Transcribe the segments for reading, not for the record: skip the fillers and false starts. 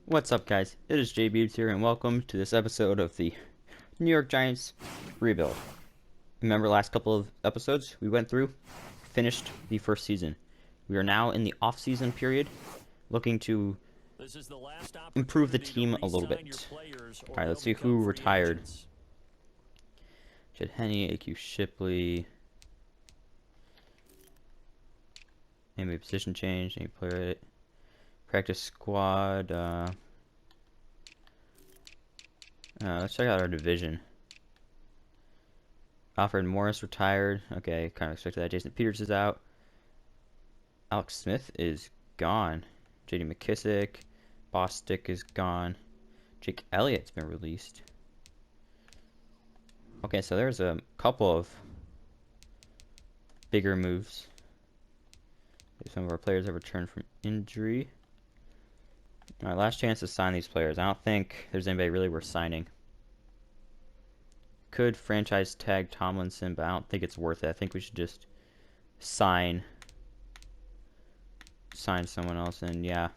What's up, guys? It is JBeebs here, and welcome to this episode of the New York Giants rebuild. Remember last couple of episodes we went through, finished the first season. We are now in the off-season period, looking to improve the team a little bit. Alright, let's see who retired. Jed Henney, AQ Shipley. Any position change, any player practice squad. Let's check out our division. Alfred Morris retired. Okay, kind of expected that. Jason Peters is out. Alex Smith is gone. J.D. McKissick. Bostic is gone. Jake Elliott's been released. Okay, so there's a couple of bigger moves. Some of our players have returned from injury. Alright, last chance to sign these players. I don't think there's anybody really worth signing. Could franchise tag Tomlinson, but I don't think it's worth it. I think we should just sign someone else, and yeah.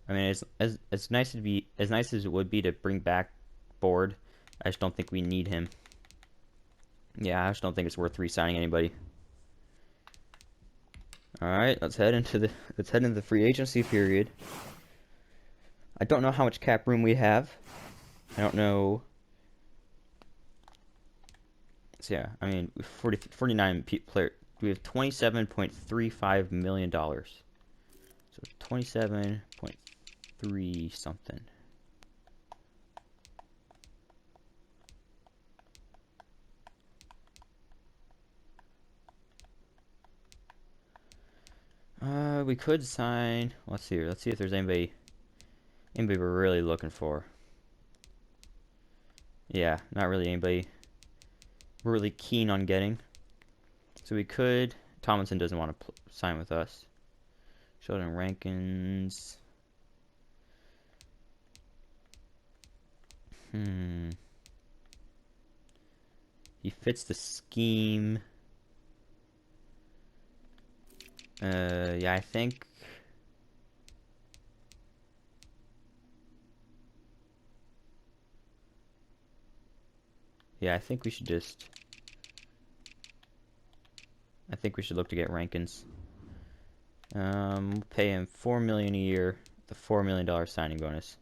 I mean, as nice as it would be to bring back Board, I just don't think we need him. Yeah, I just don't think it's worth re-signing anybody. All right, let's head into the free agency period. I don't know how much cap room we have. I don't know. So yeah, I mean, 49 player. We have $27.35 million. So 27.3 something. We could sign. Let's see. Let's see if there's anybody we're really looking for. Yeah, not really anybody we're really keen on getting. So we could. Tomlinson doesn't want to sign with us. Sheldon Rankins. He fits the scheme. Yeah, I think. Yeah, I think we should just. I think we should look to get Rankins. We'll pay him $4 million a year, the $4 million signing bonus.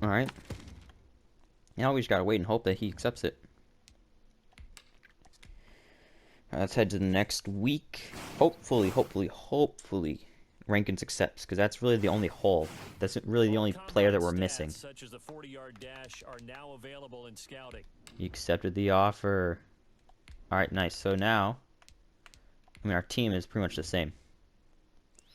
All right. Now we just gotta wait and hope that he accepts it. Let's head to the next week. Hopefully, Rankins accepts, because that's really the only hole. That's really the only player that we're missing. Such as the 40-yard dash are now available in scouting. He accepted the offer. All right, nice. So now, I mean, our team is pretty much the same.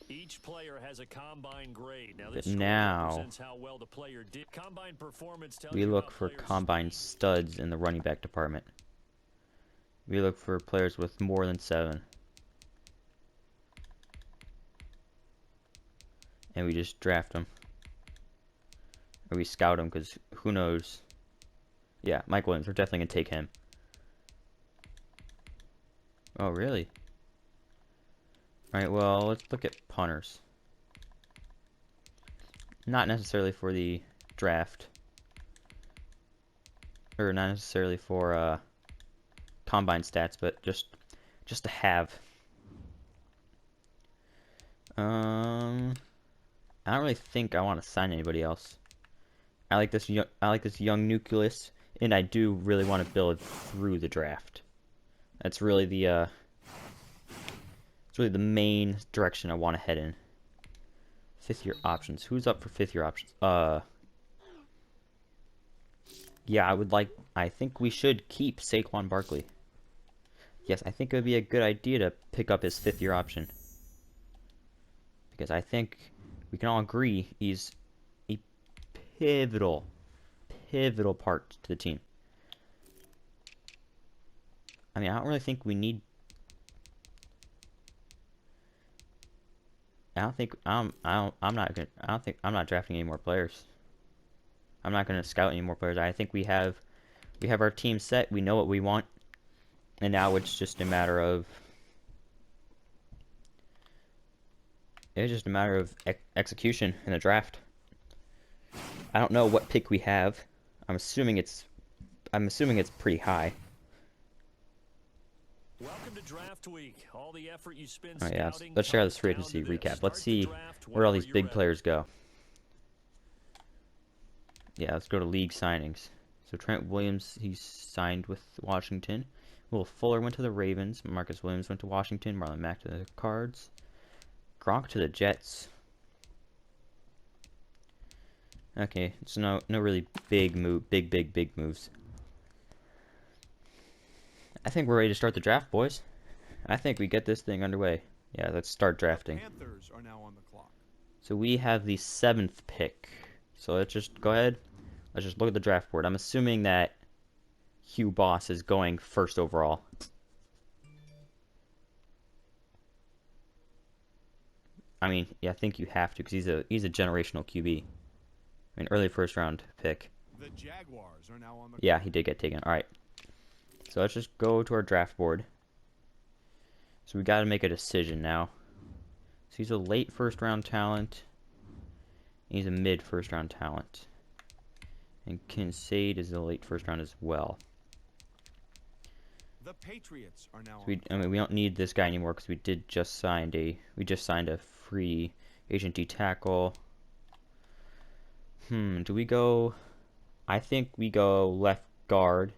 Each player has a combine grade. Now, But this now, represents how well the player did. Combine performance tells we you look about for players' combine studs in the running back department. We look for players with more than 7. And we just draft them. Or we scout them, because who knows. Yeah, Mike Williams. We're definitely going to take him. Oh, really? Alright, well, let's look at punters. Not necessarily for the draft. Or not necessarily for combine stats, but just to have. I don't really think I want to sign anybody else. I like this young nucleus, and I do really want to build through the draft. That's really the main direction I want to head in. 5th year options. Who's up for 5th year options? Yeah, I think we should keep Saquon Barkley. Yes, I think it would be a good idea to pick up his 5th year option. Because I think we can all agree he's a pivotal part to the team. I mean, I don't really think we need. I'm not drafting any more players. I'm not going to scout any more players. I think we have our team set. We know what we want, and now it's just a matter of It's just a matter of execution in the draft. I don't know what pick we have. I'm assuming it's pretty high. Welcome to draft week. All the effort you spend Oh yeah, scouting let's share this comes free down agency to this. recap. Start Let's the see draft where all whenever these you're big ready. players go. Yeah, let's go to league signings. So Trent Williams, he's signed with Washington. Will Fuller went to the Ravens. Marcus Williams went to Washington. Marlon Mack to the Cards. Gronk to the Jets. Okay, so no really big moves. I think we're ready to start the draft, boys. I think we get this thing underway. Yeah, let's start drafting. Panthers are now on the clock. So we have the 7th pick. So let's just go ahead. Let's just look at the draft board. I'm assuming that Hugh Boss is going first overall. I mean, yeah, I think you have to because he's a generational QB. I mean, early first round pick. The Jaguars are now on the Yeah, he did get taken. All right. So let's just go to our draft board. So we got to make a decision now. So he's a late first round talent. He's a mid first round talent. And Kincaid is a late first round as well. The Patriots are now So on I mean, we don't need this guy anymore because we just signed a free agent D tackle. Do we go? I think we go left guard.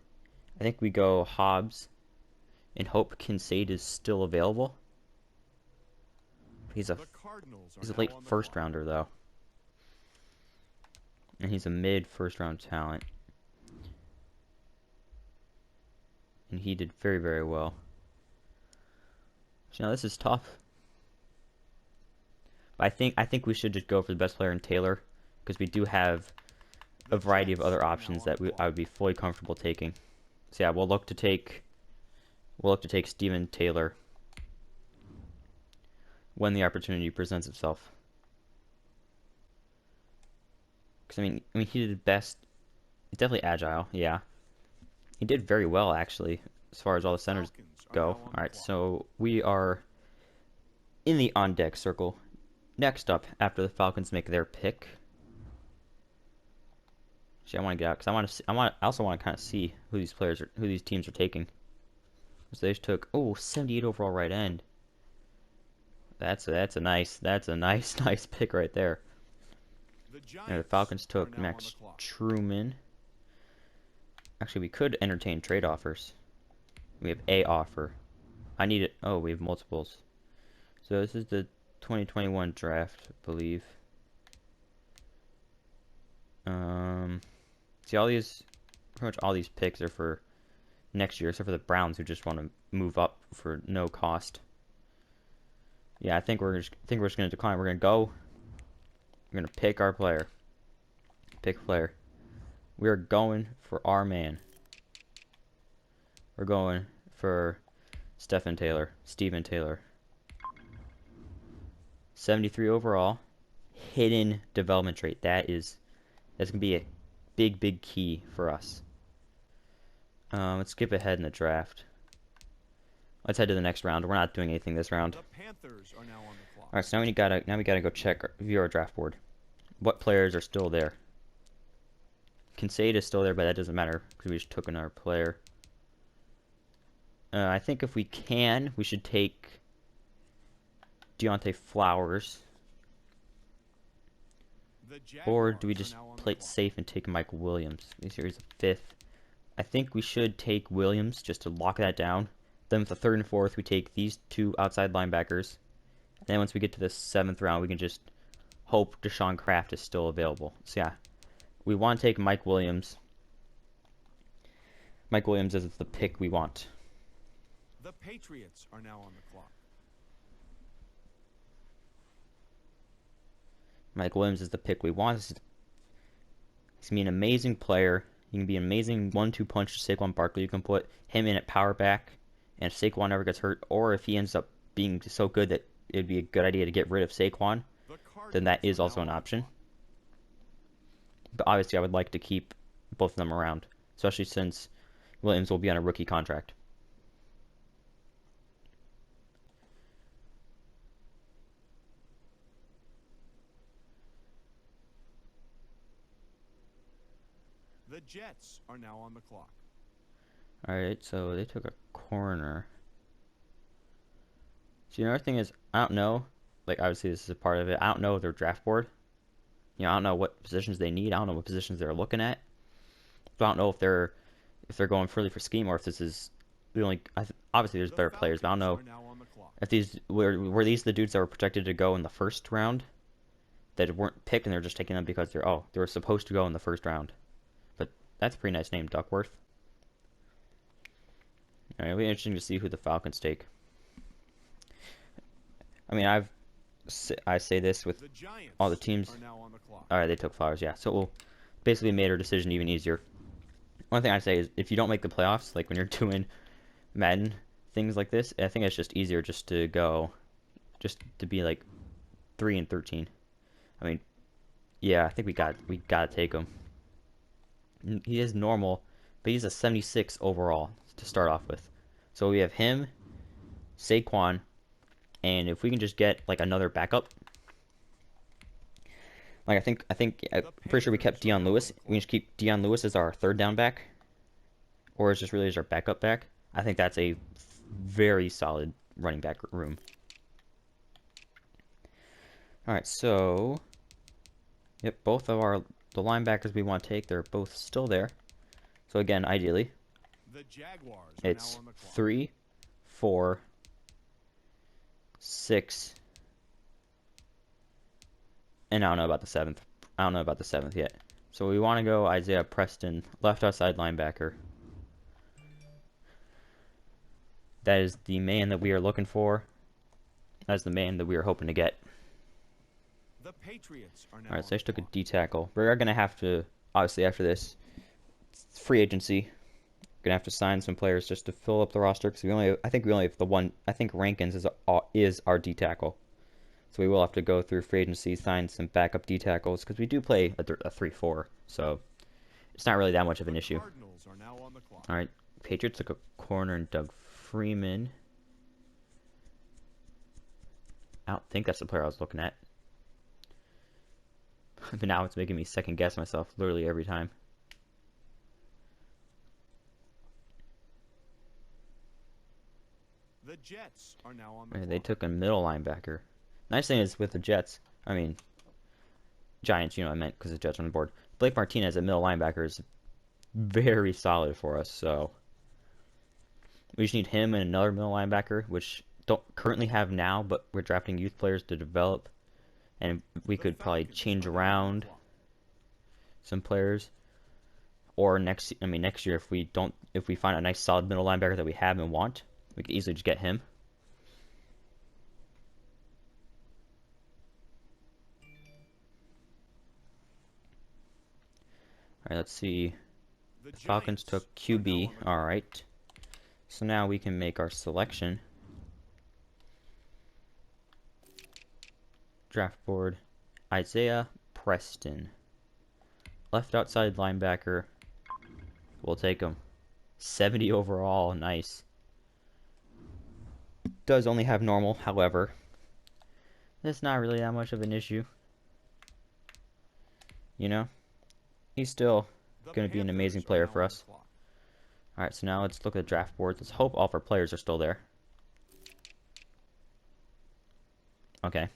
I think we go Hobbs and hope Kincaid is still available. He's a the Cardinals are He's a now late on the first clock. rounder though. And he's a mid first round talent. And he did very, very well. So now this is tough. But I think we should just go for the best player in Taylor because we do have a variety of other options that I would be fully comfortable taking. So yeah, we'll look to take Steven Taylor when the opportunity presents itself. Because I mean he did best. He's definitely agile. Yeah, he did very well actually as far as all the centers Falcons are go. now on All the right, clock. so we are in the on deck circle. Next up, after the Falcons make their pick. Actually, I want to get out because I also want to kind of see who these teams are taking. So they just took 78 overall right end. That's a nice nice pick right there. The And the Giants Falcons are took now on Max the clock. Truman. Actually, we could entertain trade offers. We have a offer. I need it. Oh, we have multiples. So this is the 2021 draft, I believe. See, pretty much all these picks are for next year, except for the Browns, who just want to move up for no cost. Yeah, I think we're just going to decline. We're going to pick our player. Pick player. We are going for our man. We're going for Steven Taylor. 73 overall. Hidden development trait. That's going to be a big key for us. Let's skip ahead in the draft. Let's head to the next round. We're not doing anything this round. The Panthers are now on the clock. All right, so now we gotta go view our draft board. What players are still there? Kincaid is still there, but that doesn't matter because we just took another player. I think if we can, we should take Deontay Flowers. The Or do we Jaguars just are now on the play it clock. safe and take Mike Williams? He's a 5th. I think we should take Williams just to lock that down. Then with the 3rd and 4th, we take these 2 outside linebackers. And then once we get to the 7th round, we can just hope Deshaun Kraft is still available. So yeah, we want to take Mike Williams. Mike Williams is the pick we want. The Patriots are now on the clock. Mike Williams is the pick we want. He's going to be an amazing player. He can be an amazing 1-2 punch to Saquon Barkley. You can put him in at power back, and if Saquon never gets hurt, or if he ends up being so good that it would be a good idea to get rid of Saquon, The then that Cardinals is are also now an on the option. clock. But obviously, I would like to keep both of them around, especially since Williams will be on a rookie contract. The Jets are now on the clock. Alright, so they took a corner. See, another thing is, I don't know, like, obviously this is a part of it, I don't know their draft board. You know, I don't know what positions they need, I don't know what positions they're looking at. So I don't know if they're going purely for scheme, or if this is the only, obviously there's better players, but I don't know if these, were these the dudes that were projected to go in the first round? That weren't picked and they're just taking them because they were supposed to go in the first round. But that's a pretty nice name, Duckworth. Alright, it'll be interesting to see who the Falcons take. I mean, I say this with all the teams. Alright, they took Flowers, yeah. So it will basically made our decision even easier. One thing I say is, if you don't make the playoffs, like when you're doing Madden things like this, I think it's just easier just to be like 3-13. I mean, yeah, I think we gotta take him. He is normal, but he's a 76 overall to start off with. So we have him, Saquon, and if we can just get like another backup, like I'm pretty sure we kept Dion Lewis. We can just keep Dion Lewis as our third down back, or it's just really as our backup back. I think that's a very solid running back room. All right, so. Yep, both of the linebackers we want to take, they're both still there. So again, ideally, it's 3, 4, 6, and I don't know about the 7th. I don't know about the 7th yet. So we want to go Isaiah Preston, left outside linebacker. That is the man that we are looking for. That's the man that we are hoping to get. The Patriots are now. Alright, so I just took a D tackle. We're gonna have to, obviously after this, free agency. Gonna have to sign some players just to fill up the roster because I think we only have the one. I think Rankins is our D tackle, so we will have to go through free agency, sign some backup D tackles because we do play a 3-4, so it's not really that much of an issue. All right, Patriots took a corner and Doug Freeman. I don't think that's the player I was looking at. But now it's making me second guess myself literally every time. The Jets are now on the clock. They took a middle linebacker. Nice thing is with the Jets, I mean, Giants, you know what I meant because the Jets are on the board. Blake Martinez at middle linebacker is very solid for us, so we just need him and another middle linebacker, which don't currently have now, but we're drafting youth players to develop. And we could probably change around some players, or next year if we find a nice solid middle linebacker that we have and want, we could easily just get him. All right, let's see. The Falcons took QB. All right, so now we can make our selection. Draft board, Isaiah Preston, left outside linebacker. We'll take him. 70 overall, nice. Does only have normal, however, it's not really that much of an issue. You know, he's still going to be an amazing player for us. All right, so now let's look at the draft board. Let's hope all of our players are still there. Okay.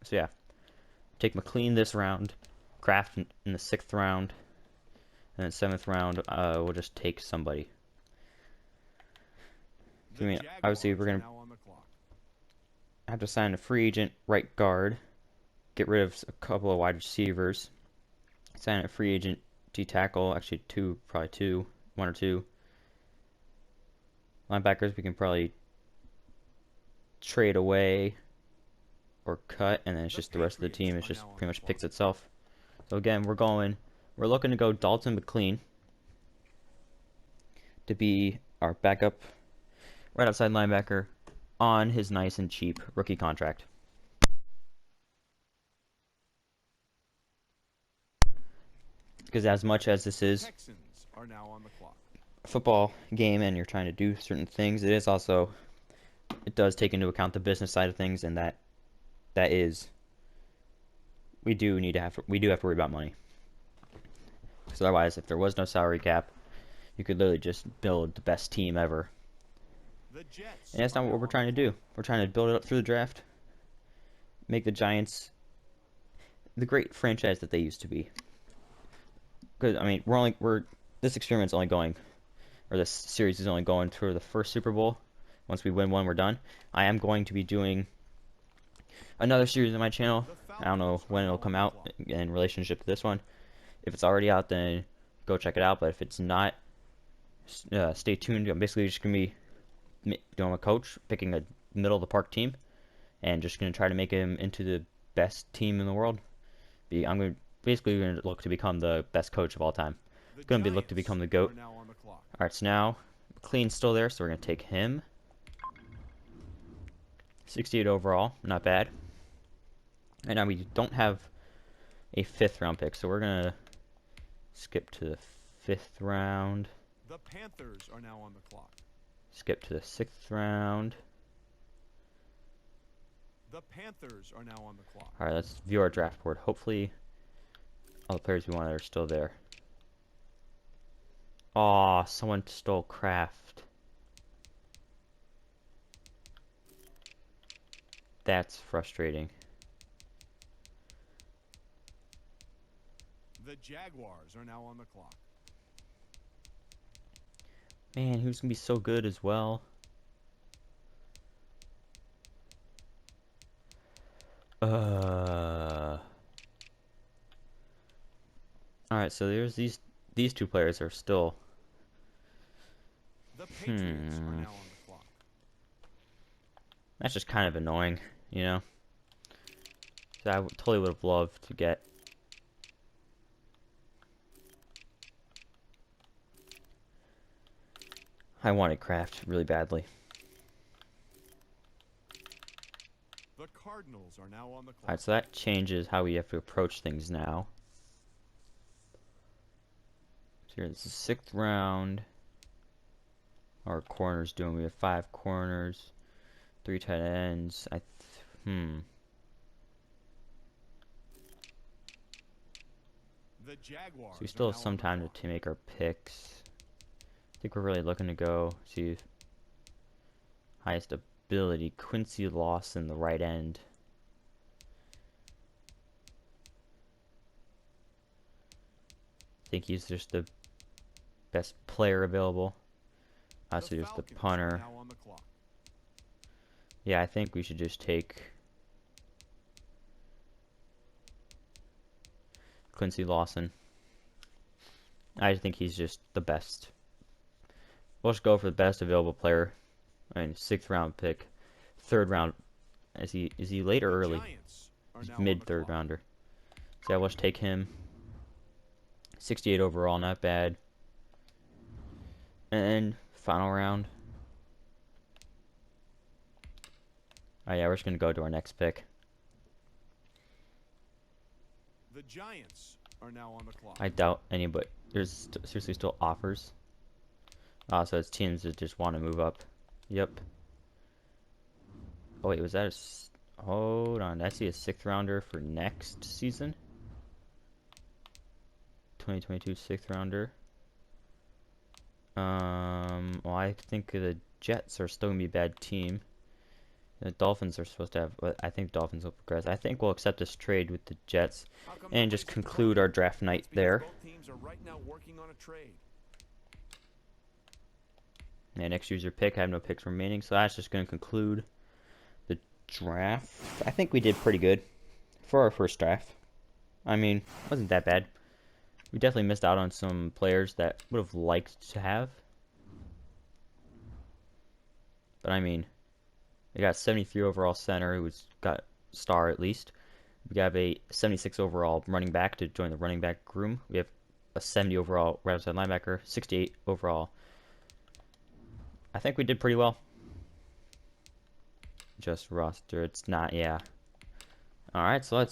So yeah, take McLean this round, Kraft in the 6th round, and then 7th round, we'll just take somebody. I mean, obviously we're gonna have to sign a free agent right guard, get rid of a couple of wide receivers, sign a free agent D tackle, actually one or two. Linebackers we can probably trade away or cut, and then it's just the rest of the team. It just pretty much picks itself. So again, we're looking to go Dalton McLean to be our backup right outside linebacker on his nice and cheap rookie contract. Because as much as this is a football game and you're trying to do certain things, it does take into account the business side of things, and that is we do have to worry about money. So otherwise, if there was no salary cap, you could literally just build the best team ever. The Jets And that's not are what now we're on trying to the do. We're trying to build it up through the draft, make the Giants the great franchise that they used to be. Because I mean, this experiment's only going, or this series is only going through the first Super Bowl. Once we win one, we're done. I am going to be doing another series on my channel. I don't know when it'll come out in relationship to this one. If it's already out, then go check it out. But if it's not, stay tuned. I'm basically just going to be doing a coach, picking a middle of the park team, and just going to try to make him into the best team in the world. I'm basically going to look to become the best coach of all time. The Going to be look to become the GOAT. are now on the clock. Alright, so now McLean's still there, so we're going to take him. 68 overall, not bad. And now we don't have a 5th round pick, so we're going to skip to the 5th round. The Panthers are now on the clock. Skip to the 6th round. The Panthers are now on the clock. Alright, let's view our draft board. Hopefully all the players we wanted are still there. Aw, someone stole Kraft. That's frustrating. The Jaguars are now on the clock. Man, he was going to be so good as well. Alright, so there's these two players are still. The Patriots are now on the clock. That's just kind of annoying, you know? So I totally would have loved to get. I wanted Kraft really badly. The Cardinals are now on the clock. Alright, so that changes how we have to approach things now. So here's the 6th round. Our corners doing. We have 5 corners, 3 tight ends. The Jaguars. So we still have some time to make our picks. I think we're really looking to go see highest ability. Quincy Lawson, the right end. I think he's just the best player available. So just the punter. Yeah, I think we should just take Quincy Lawson. I think he's just the best. We'll just go for the best available player. I mean, 6th round pick, 3rd round. Is he late or early? He's mid 3rd rounder. So yeah, we'll just take him. 68 overall, not bad. And final round. Oh yeah, we're just gonna go to our next pick. The Giants are now on the clock. I doubt anybody. There's seriously still offers. So it's teams that just want to move up. Yep. Oh wait, was that a? Hold on, I see a 6th rounder for next season. 2022 6th rounder. Well, I think the Jets are still gonna be a bad team. The Dolphins are supposed to have, but I think Dolphins will progress. I think we'll accept this trade with the Jets and just conclude our draft night there. Both teams are right now working on a trade. And next user pick. I have no picks remaining, so that's just going to conclude the draft. I think we did pretty good for our first draft. I mean, it wasn't that bad. We definitely missed out on some players that would have liked to have. But I mean, we got 73 overall center who's got star at least. We have a 76 overall running back to join the running back room. We have a 70 overall right outside linebacker, 68 overall. I think we did pretty well. Just roster, it's not, yeah. Alright, so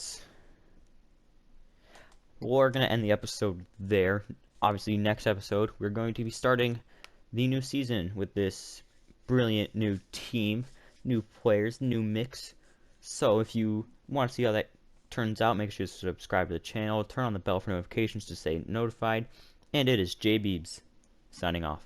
we're going to end the episode there. Obviously, next episode, we're going to be starting the new season with this brilliant new team, new players, new mix. So if you want to see how that turns out, make sure to subscribe to the channel, turn on the bell for notifications to stay notified. And it is J Beebs signing off.